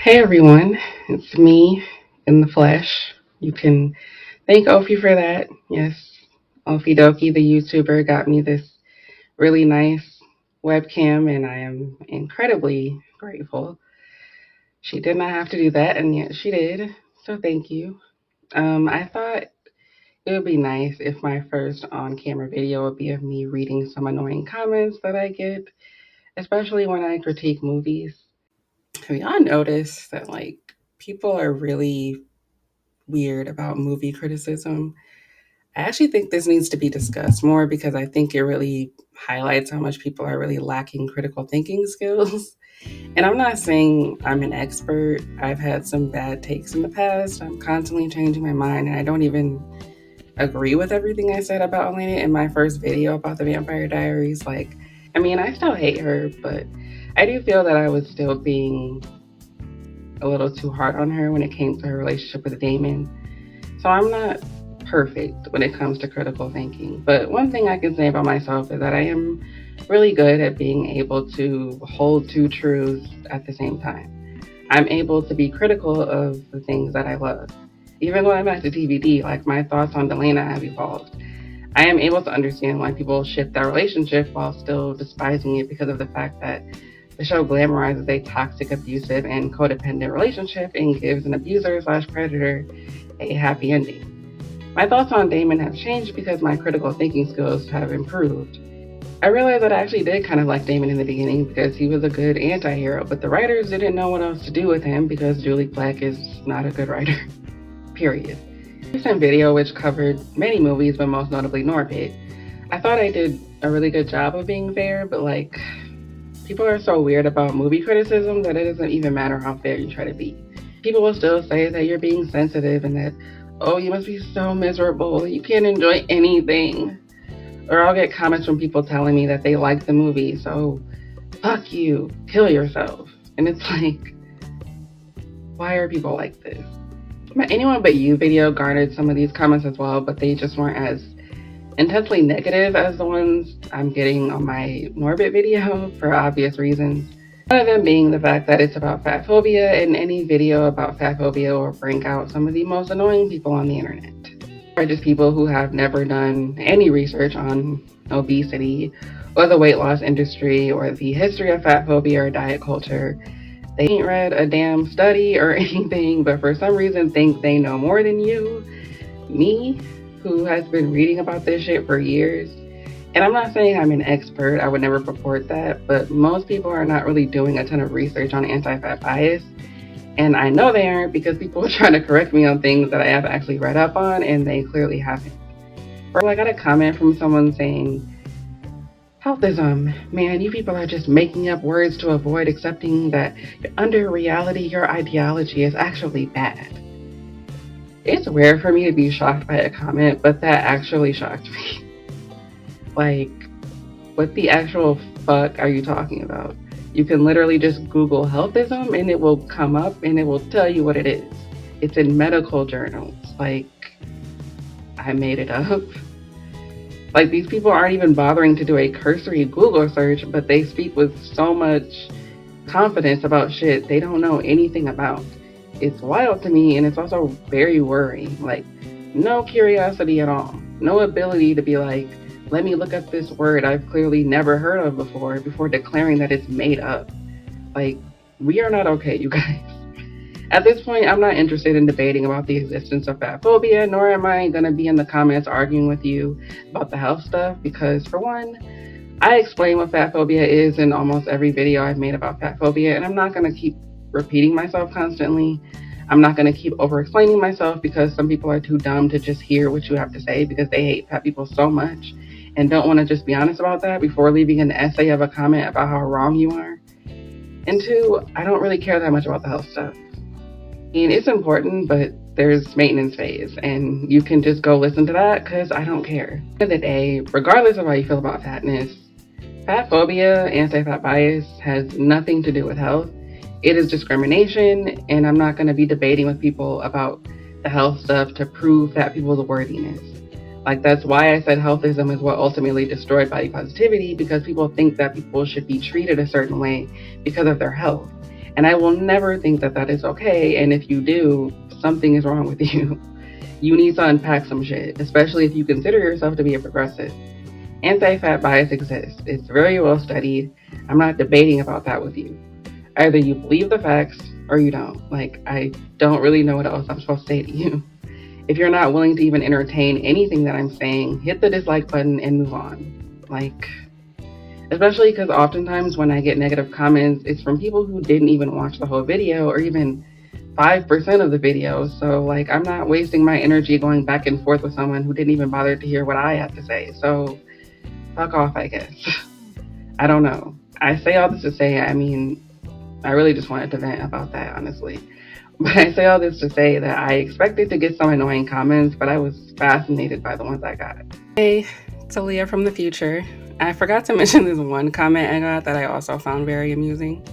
Hey everyone, it's me in the flesh. You can thank Ophi for that. Yes, Ophi Dokie, the YouTuber, got me this really nice webcam, and I am incredibly grateful. She did not have to do that, and yet she did. So thank you. I thought it would be nice if my first on camera video would be of me reading some annoying comments that I get, especially when I critique movies. Have y'all noticed that, like, people are really weird about movie criticism? I actually think this needs to be discussed more because I think it really highlights how much people are really lacking critical thinking skills. And I'm not saying I'm an expert. I've had some bad takes in the past. I'm constantly changing my mind, and I don't even agree with everything I said about Elena in my first video about the Vampire Diaries. Like, I mean, I still hate her, but I do feel that I was still being a little too hard on her when it came to her relationship with Damon. So I'm not perfect when it comes to critical thinking. But one thing I can say about myself is that I am really good at being able to hold two truths at the same time. I'm able to be critical of the things that I love. Even going back to TVD, like, my thoughts on Delana have evolved. I am able to understand why people ship that relationship while still despising it because of the fact that the show glamorizes a toxic, abusive, and codependent relationship and gives an abuser/predator a happy ending. My thoughts on Damon have changed because my critical thinking skills have improved. I realized that I actually did kind of like Damon in the beginning because he was a good anti-hero, but the writers didn't know what else to do with him because Julie Plec is not a good writer. Period. Recent video, which covered many movies, but most notably Norbit, I thought I did a really good job of being fair, but like, people are so weird about movie criticism that it doesn't even matter how fair you try to be. People will still say that you're being sensitive and that, oh, you must be so miserable, you can't enjoy anything. Or I'll get comments from people telling me that they like the movie, so fuck you, kill yourself. And it's like, why are people like this? My Anyone But You video garnered some of these comments as well, but they just weren't as intensely negative as the ones I'm getting on my Norbit video for obvious reasons. One of them being the fact that it's about fatphobia, and any video about fatphobia will bring out some of the most annoying people on the internet. Or just people who have never done any research on obesity or the weight loss industry or the history of fatphobia or diet culture. They ain't read a damn study or anything, but for some reason think they know more than you. Me, who has been reading about this shit for years. And I'm not saying I'm an expert, I would never purport that, but most people are not really doing a ton of research on anti-fat bias. And I know they aren't because people are trying to correct me on things that I have actually read up on, and they clearly haven't. Or I got a comment from someone saying, healthism, man, you people are just making up words to avoid accepting that under reality, your ideology is actually bad. It's rare for me to be shocked by a comment, but that actually shocked me. Like, what the actual fuck are you talking about? You can literally just Google healthism and it will come up and it will tell you what it is. It's in medical journals. Like, I made it up. Like, these people aren't even bothering to do a cursory Google search, but they speak with so much confidence about shit they don't know anything about. It's wild to me, and it's also very worrying. Like, no curiosity at all. No ability to be like, let me look up this word I've clearly never heard of before declaring that it's made up. Like, we are not okay, you guys. At this point, I'm not interested in debating about the existence of fatphobia, nor am I going to be in the comments arguing with you about the health stuff, because for one, I explain what fatphobia is in almost every video I've made about fatphobia, and I'm not going to keep repeating myself constantly. I'm not going to keep over-explaining myself because some people are too dumb to just hear what you have to say because they hate fat people so much and don't want to just be honest about that before leaving an essay of a comment about how wrong you are. And two, I don't really care that much about the health stuff. I mean, it's important, but there's maintenance phase, and you can just go listen to that because I don't care. At the end of the day, regardless of how you feel about fatness, fatphobia, anti-fat bias has nothing to do with health. It is discrimination, and I'm not going to be debating with people about the health stuff to prove fat people's worthiness. Like, that's why I said healthism is what ultimately destroyed body positivity, because people think that people should be treated a certain way because of their health. And I will never think that that is okay. And if you do, something is wrong with you. You need to unpack some shit, especially if you consider yourself to be a progressive. Anti-fat bias exists. It's very well studied. I'm not debating about that with you. Either you believe the facts or you don't. Like, I don't really know what else I'm supposed to say to you. If you're not willing to even entertain anything that I'm saying, hit the dislike button and move on. Like, especially because oftentimes when I get negative comments, it's from people who didn't even watch the whole video or even 5% of the video. So, like, I'm not wasting my energy going back and forth with someone who didn't even bother to hear what I have to say. So, fuck off, I guess. I don't know. I say all this to say, I mean, I really just wanted to vent about that, honestly. But I say all this to say that I expected to get some annoying comments, but I was fascinated by the ones I got. Hey, it's Aaliyah from the future. I forgot to mention this one comment I got that I also found very amusing.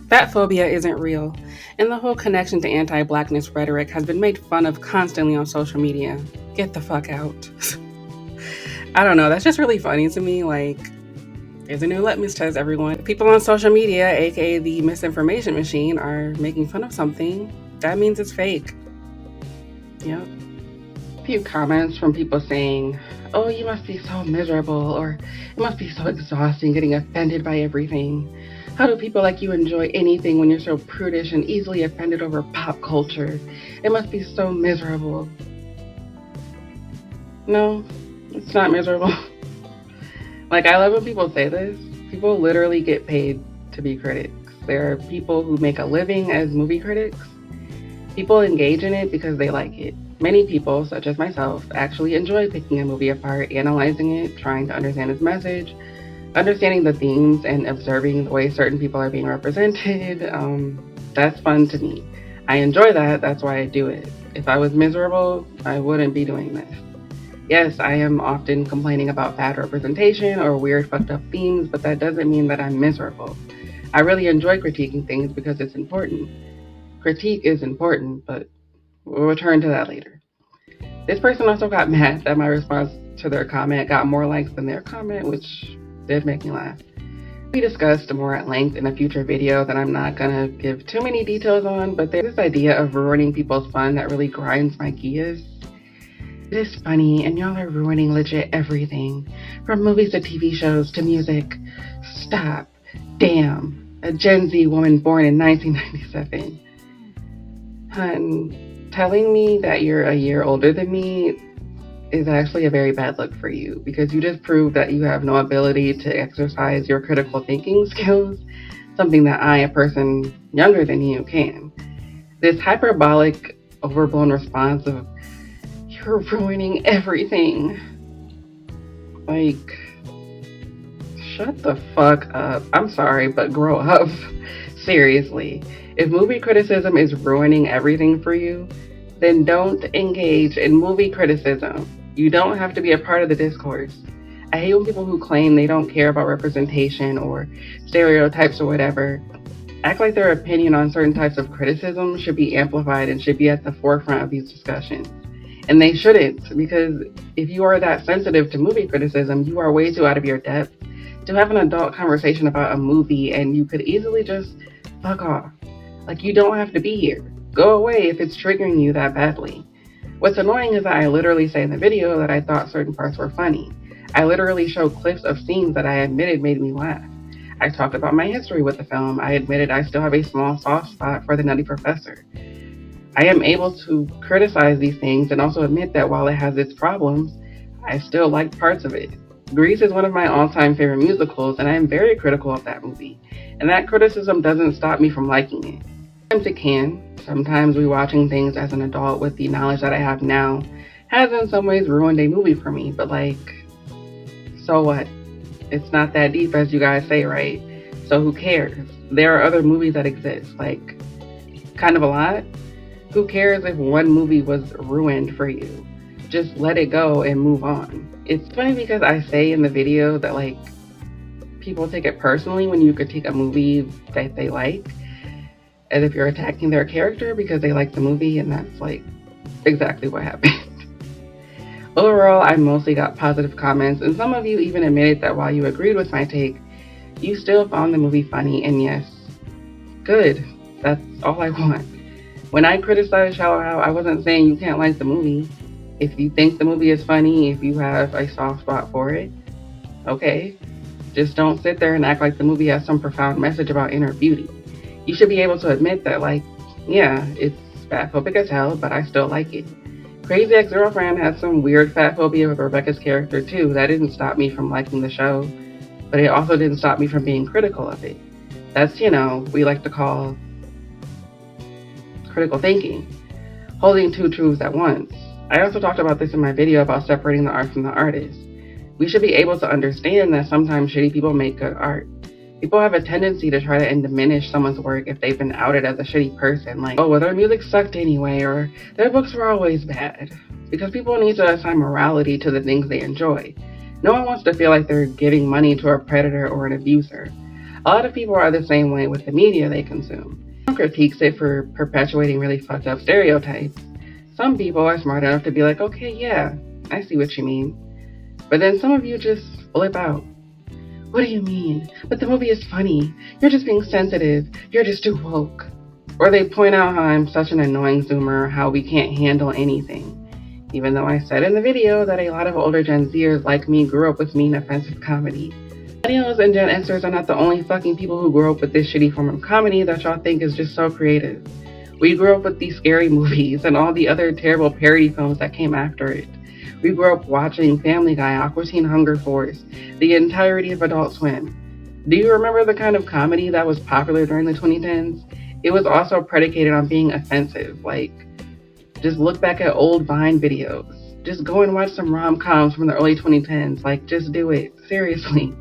Fatphobia isn't real, and the whole connection to anti-blackness rhetoric has been made fun of constantly on social media. Get the fuck out. I don't know, that's just really funny to me. Like, there's a new litmus test, everyone. People on social media, aka the misinformation machine, are making fun of something. That means it's fake. Yep. A few comments from people saying, oh, you must be so miserable, or it must be so exhausting getting offended by everything. How do people like you enjoy anything when you're so prudish and easily offended over pop culture? It must be so miserable. No, it's not miserable. Like, I love when people say this. People literally get paid to be critics. There are people who make a living as movie critics. People engage in it because they like it. Many people, such as myself, actually enjoy picking a movie apart, analyzing it, trying to understand its message, understanding the themes, and observing the way certain people are being represented. That's fun to me. I enjoy that. That's why I do it. If I was miserable, I wouldn't be doing this. Yes, I am often complaining about bad representation or weird fucked up themes, but that doesn't mean that I'm miserable. I really enjoy critiquing things because it's important. Critique is important, but we'll return to that later. This person also got mad that my response to their comment got more likes than their comment, which did make me laugh. We discussed more at length in a future video that I'm not gonna give too many details on, but there's this idea of ruining people's fun that really grinds my gears. It is funny, and y'all are ruining legit everything, from movies to TV shows to music. Stop. Damn. A Gen Z woman born in 1997. Hun, telling me that you're a year older than me is actually a very bad look for you, because you just proved that you have no ability to exercise your critical thinking skills, something that I, a person younger than you, can. This hyperbolic, overblown response of, you're ruining everything. Like, shut the fuck up. I'm sorry, but grow up. Seriously. If movie criticism is ruining everything for you, then don't engage in movie criticism. You don't have to be a part of the discourse. I hate when people who claim they don't care about representation or stereotypes or whatever act like their opinion on certain types of criticism should be amplified and should be at the forefront of these discussions. And they shouldn't, because if you are that sensitive to movie criticism, you are way too out of your depth to have an adult conversation about a movie, and you could easily just fuck off. Like, you don't have to be here. Go away if it's triggering you that badly. What's annoying is that I literally say in the video that I thought certain parts were funny. I literally show clips of scenes that I admitted made me laugh. I talked about my history with the film. I admitted I still have a small soft spot for the Nutty Professor. I am able to criticize these things and also admit that while it has its problems, I still liked parts of it. Grease is one of my all-time favorite musicals, and I am very critical of that movie. And that criticism doesn't stop me from liking it. Sometimes it can. Sometimes rewatching things as an adult with the knowledge that I have now has in some ways ruined a movie for me, but like, so what? It's not that deep as you guys say, right? So who cares? There are other movies that exist, like, kind of a lot. Who cares if one movie was ruined for you? Just let it go and move on. It's funny because I say in the video that, like, people take it personally when you critique a movie that they like, as if you're attacking their character because they like the movie, and that's, like, exactly what happened. Overall, I mostly got positive comments, and some of you even admitted that while you agreed with my take, you still found the movie funny, and yes, good. That's all I want. When I criticized Shallow Hal, I wasn't saying you can't like the movie. If you think the movie is funny, if you have a soft spot for it, okay. Just don't sit there and act like the movie has some profound message about inner beauty. You should be able to admit that, like, yeah, it's fatphobic as hell, but I still like it. Crazy Ex-Girlfriend had some weird fat phobia with Rebecca's character too. That didn't stop me from liking the show, but it also didn't stop me from being critical of it. That's, we like to call critical thinking, holding two truths at once. I also talked about this in my video about separating the art from the artist. We should be able to understand that sometimes shitty people make good art. People have a tendency to try to diminish someone's work if they've been outed as a shitty person, like, oh, well, their music sucked anyway, or their books were always bad. Because people need to assign morality to the things they enjoy. No one wants to feel like they're giving money to a predator or an abuser. A lot of people are the same way with the media they consume. Some critiques it for perpetuating really fucked up stereotypes. Some people are smart enough to be like, okay, yeah, I see what you mean. But then some of you just flip out. What do you mean? But the movie is funny. You're just being sensitive. You're just too woke. Or they point out how I'm such an annoying Zoomer, how we can't handle anything. Even though I said in the video that a lot of older Gen Zers like me grew up with mean, offensive comedy. Millennials and Gen Xers are not the only fucking people who grew up with this shitty form of comedy that y'all think is just so creative. We grew up with these scary movies and all the other terrible parody films that came after it. We grew up watching Family Guy, Aqua Teen Hunger Force, the entirety of Adult Swim. Do you remember the kind of comedy that was popular during the 2010s? It was also predicated on being offensive. Like, just look back at old Vine videos. Just go and watch some rom-coms from the early 2010s. Like, just do it. Seriously.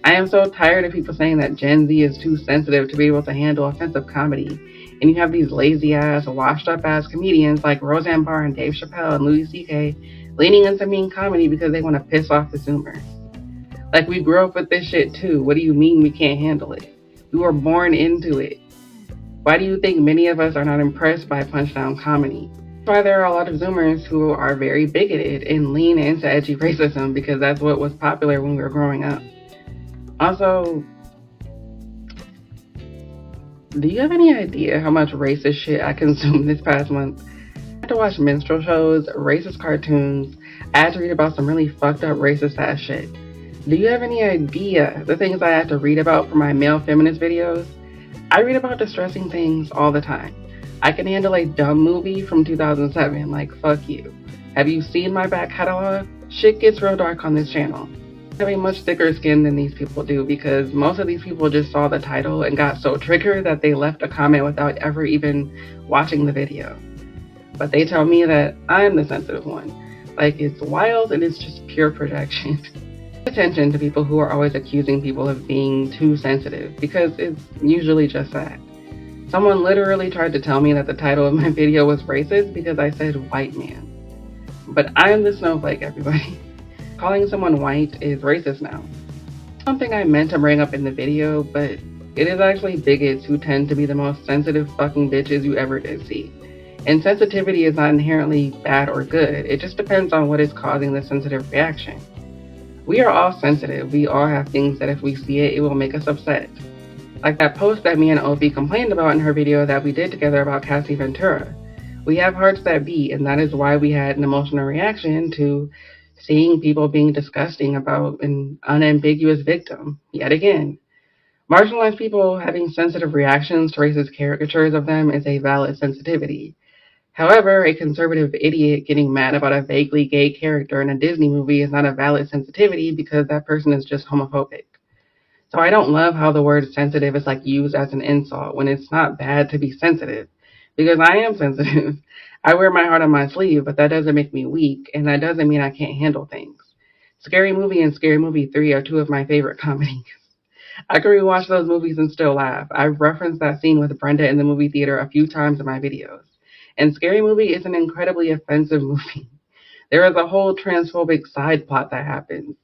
I am so tired of people saying that Gen Z is too sensitive to be able to handle offensive comedy. And you have these lazy-ass, washed-up-ass comedians like Roseanne Barr and Dave Chappelle and Louis C.K. leaning into mean comedy because they want to piss off the Zoomers. Like, we grew up with this shit too. What do you mean we can't handle it? We were born into it. Why do you think many of us are not impressed by punch-down comedy? That's why there are a lot of Zoomers who are very bigoted and lean into edgy racism because that's what was popular when we were growing up. Also, do you have any idea how much racist shit I consumed this past month? I had to watch minstrel shows, racist cartoons. I had to read about some really fucked up racist ass shit. Do you have any idea the things I had to read about for my male feminist videos? I read about distressing things all the time. I can handle a dumb movie from 2007, like fuck you. Have you seen my back catalog? Shit gets real dark on this channel. I have a much thicker skin than these people do because most of these people just saw the title and got so triggered that they left a comment without ever even watching the video. But they tell me that I'm the sensitive one. Like, it's wild and it's just pure projection. Pay attention to people who are always accusing people of being too sensitive because it's usually just that. Someone literally tried to tell me that the title of my video was racist because I said white man. But I'm the snowflake, everybody. Calling someone white is racist now. Something I meant to bring up in the video, but it is actually bigots who tend to be the most sensitive fucking bitches you ever did see. And sensitivity is not inherently bad or good. It just depends on what is causing the sensitive reaction. We are all sensitive. We all have things that if we see it, it will make us upset. Like that post that me and Opie complained about in her video that we did together about Cassie Ventura. We have hearts that beat, and that is why we had an emotional reaction to seeing people being disgusting about an unambiguous victim, yet again. Marginalized people having sensitive reactions to racist caricatures of them is a valid sensitivity. However, a conservative idiot getting mad about a vaguely gay character in a Disney movie is not a valid sensitivity because that person is just homophobic. So I don't love how the word sensitive is like used as an insult when it's not bad to be sensitive. Because I am sensitive. I wear my heart on my sleeve, but that doesn't make me weak, and that doesn't mean I can't handle things. Scary Movie and Scary Movie 3 are two of my favorite comedies. I can rewatch those movies and still laugh. I've referenced that scene with Brenda in the movie theater a few times in my videos. And Scary Movie is an incredibly offensive movie. There is a whole transphobic side plot that happens.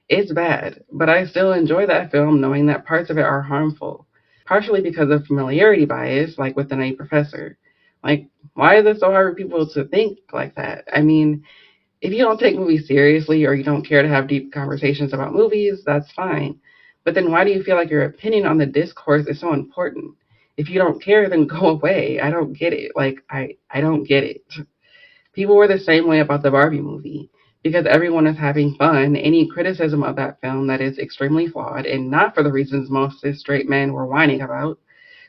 It's bad, but I still enjoy that film knowing that parts of it are harmful. Partially because of familiarity bias, like with the Nutty Professor. Like, why is it so hard for people to think like that? I mean, if you don't take movies seriously or you don't care to have deep conversations about movies, that's fine. But then why do you feel like your opinion on the discourse is so important? If you don't care, then go away. I don't get it. Like, I don't get it. People were the same way about the Barbie movie. Because everyone is having fun, any criticism of that film that is extremely flawed and not for the reasons most cis straight men were whining about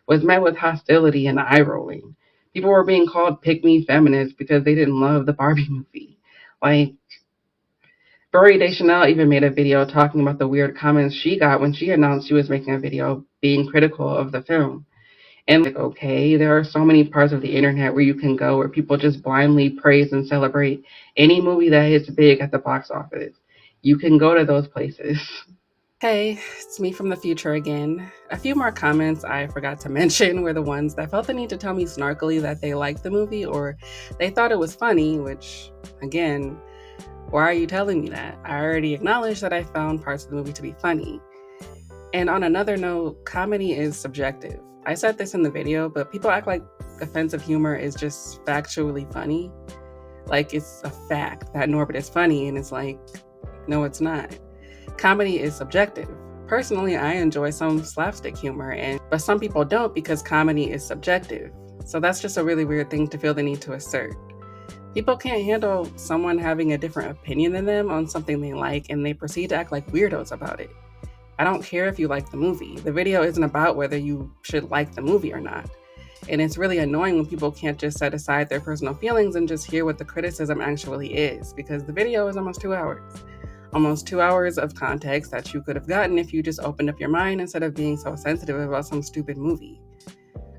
was met with hostility and eye rolling. People were being called pick me feminists because they didn't love the Barbie movie. Like, Buri Deschanel even made a video talking about the weird comments she got when she announced she was making a video being critical of the film. And like, okay, there are so many parts of the internet where you can go where people just blindly praise and celebrate any movie that hits big at the box office. You can go to those places. Hey, it's me from the future again. A few more comments I forgot to mention were the ones that felt the need to tell me snarkily that they liked the movie or they thought it was funny, which, again, why are you telling me that? I already acknowledged that I found parts of the movie to be funny. And on another note, comedy is subjective. I said this in the video, but people act like offensive humor is just factually funny. Like it's a fact that Norbit is funny, and it's like, no, it's not. Comedy is subjective. Personally, I enjoy some slapstick humor, but some people don't because comedy is subjective. So that's just a really weird thing to feel the need to assert. People can't handle someone having a different opinion than them on something they like, and they proceed to act like weirdos about it. I don't care if you like the movie. The video isn't about whether you should like the movie or not. And it's really annoying when people can't just set aside their personal feelings and just hear what the criticism actually is, because the video is almost 2 hours. Almost 2 hours of context that you could have gotten if you just opened up your mind instead of being so sensitive about some stupid movie.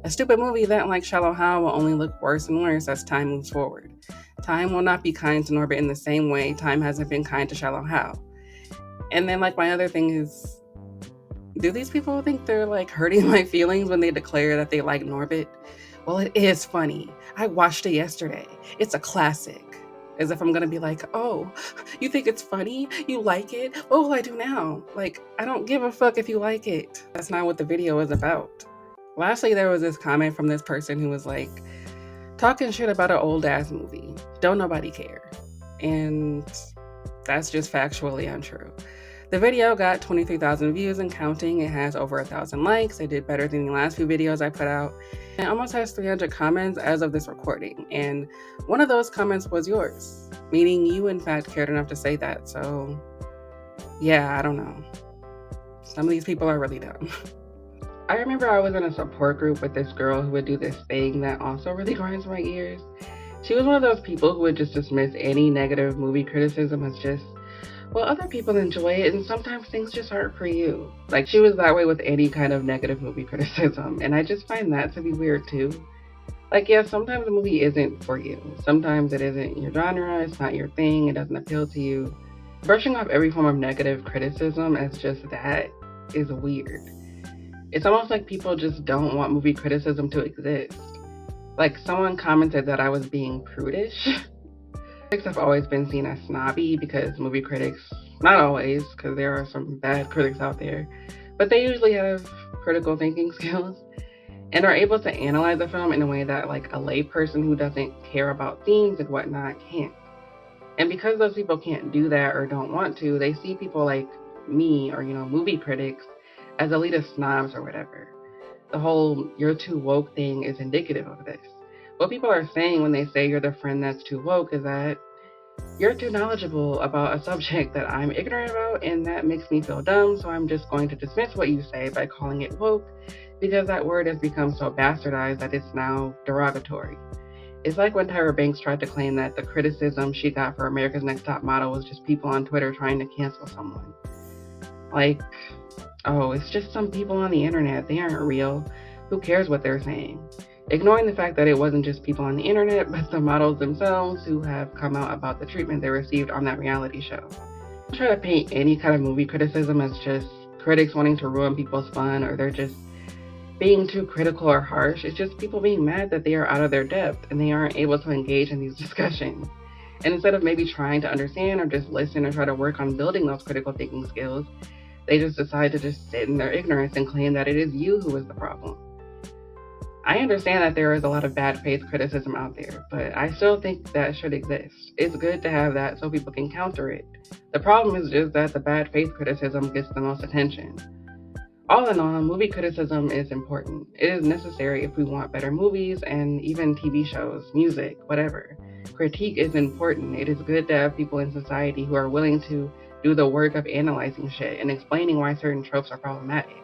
A stupid movie that, like Shallow Hal, will only look worse and worse as time moves forward. Time will not be kind to Norbit in the same way time hasn't been kind to Shallow Hal. And then, like, my other thing is, do these people think they're, like, hurting my feelings when they declare that they like Norbit? Well, it is funny. I watched it yesterday. It's a classic. As if I'm gonna be like, oh, you think it's funny? You like it? What will I do now? Like, I don't give a fuck if you like it. That's not what the video is about. Lastly, there was this comment from this person who was like, talking shit about an old ass movie. Don't nobody care. And that's just factually untrue. The video got 23,000 views and counting. It has over 1,000 likes. It did better than the last few videos I put out. It almost has 300 comments as of this recording. And one of those comments was yours, meaning you in fact cared enough to say that. So yeah, I don't know. Some of these people are really dumb. I remember I was in a support group with this girl who would do this thing that also really grinds my ears. She was one of those people who would just dismiss any negative movie criticism as just, well, other people enjoy it and sometimes things just aren't for you. Like, she was that way with any kind of negative movie criticism, and I just find that to be weird too. Like, yeah, sometimes a movie isn't for you. Sometimes it isn't your genre, it's not your thing, it doesn't appeal to you. Brushing off every form of negative criticism as just that is weird. It's almost like people just don't want movie criticism to exist. Like, someone commented that I was being prudish. Critics have always been seen as snobby because movie critics, not always, because there are some bad critics out there, but they usually have critical thinking skills and are able to analyze a film in a way that, like, a layperson who doesn't care about themes and whatnot can't. And because those people can't do that or don't want to, they see people like me or, movie critics as elitist snobs or whatever. The whole "you're too woke" thing is indicative of this. What people are saying when they say you're the friend that's too woke is that you're too knowledgeable about a subject that I'm ignorant about, and that makes me feel dumb, so I'm just going to dismiss what you say by calling it woke, because that word has become so bastardized that it's now derogatory. It's like when Tyra Banks tried to claim that the criticism she got for America's Next Top Model was just people on Twitter trying to cancel someone. Like, oh, it's just some people on the internet. They aren't real. Who cares what they're saying? Ignoring the fact that it wasn't just people on the internet, but the models themselves who have come out about the treatment they received on that reality show. I try to paint any kind of movie criticism as just critics wanting to ruin people's fun, or they're just being too critical or harsh. It's just people being mad that they are out of their depth and they aren't able to engage in these discussions. And instead of maybe trying to understand or just listen or try to work on building those critical thinking skills, they just decide to just sit in their ignorance and claim that it is you who is the problem. I understand that there is a lot of bad faith criticism out there, but I still think that should exist. It's good to have that so people can counter it. The problem is just that the bad faith criticism gets the most attention. All in all, movie criticism is important. It is necessary if we want better movies and even TV shows, music, whatever. Critique is important. It is good to have people in society who are willing to do the work of analyzing shit and explaining why certain tropes are problematic.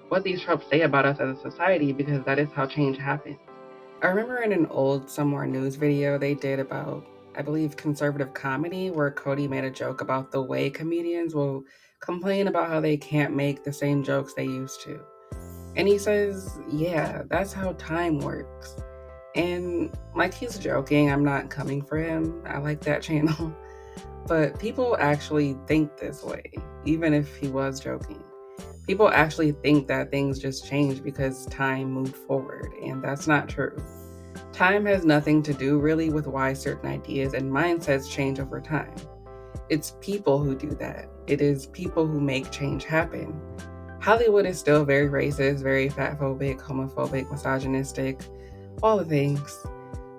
What these tropes say about us as a society, because that is how change happens. I remember in an old Somewhere News video they did about, I believe, conservative comedy, where Cody made a joke about the way comedians will complain about how they can't make the same jokes they used to. And he says, yeah, that's how time works. And like he's joking, I'm not coming for him. I like that channel. But people actually think this way, even if he was joking. People actually think that things just change because time moved forward, and that's not true. Time has nothing to do really with why certain ideas and mindsets change over time. It's people who do that. It is people who make change happen. Hollywood is still very racist, very fatphobic, homophobic, misogynistic, all the things.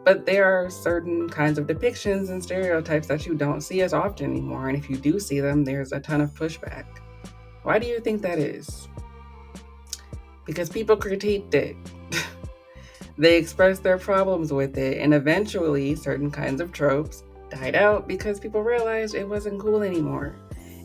But there are certain kinds of depictions and stereotypes that you don't see as often anymore, and if you do see them, there's a ton of pushback. Why do you think that is? Because people critiqued it. They expressed their problems with it, and eventually certain kinds of tropes died out because people realized it wasn't cool anymore.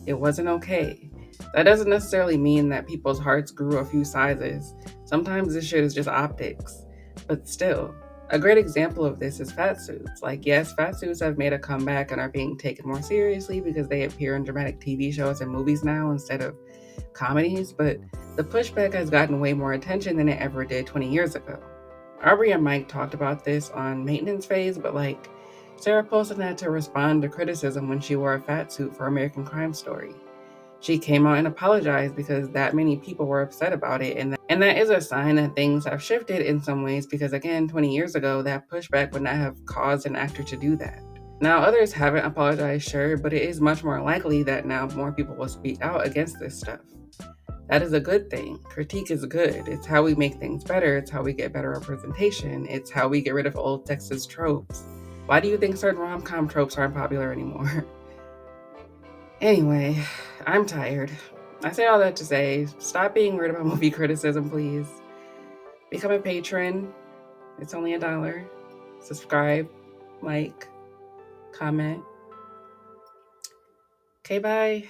It wasn't okay. That doesn't necessarily mean that people's hearts grew a few sizes. Sometimes this shit is just optics. But still, a great example of this is fat suits. Like, yes, fat suits have made a comeback and are being taken more seriously because they appear in dramatic TV shows and movies now instead of comedies, but the pushback has gotten way more attention than it ever did 20 years ago. Aubrey and Mike talked about this on Maintenance Phase, but Sarah Paulson had to respond to criticism when she wore a fat suit for American Crime Story. She came out and apologized because that many people were upset about it, and that is a sign that things have shifted in some ways because, again, 20 years ago, that pushback would not have caused an actor to do that. Now, others haven't apologized, sure, but it is much more likely that now more people will speak out against this stuff. That is a good thing. Critique is good. It's how we make things better. It's how we get better representation. It's how we get rid of old sexist tropes. Why do you think certain rom-com tropes aren't popular anymore? Anyway, I'm tired. I say all that to say, stop being weird about movie criticism, please. Become a patron. It's only $1. Subscribe, like, comment. Okay, bye.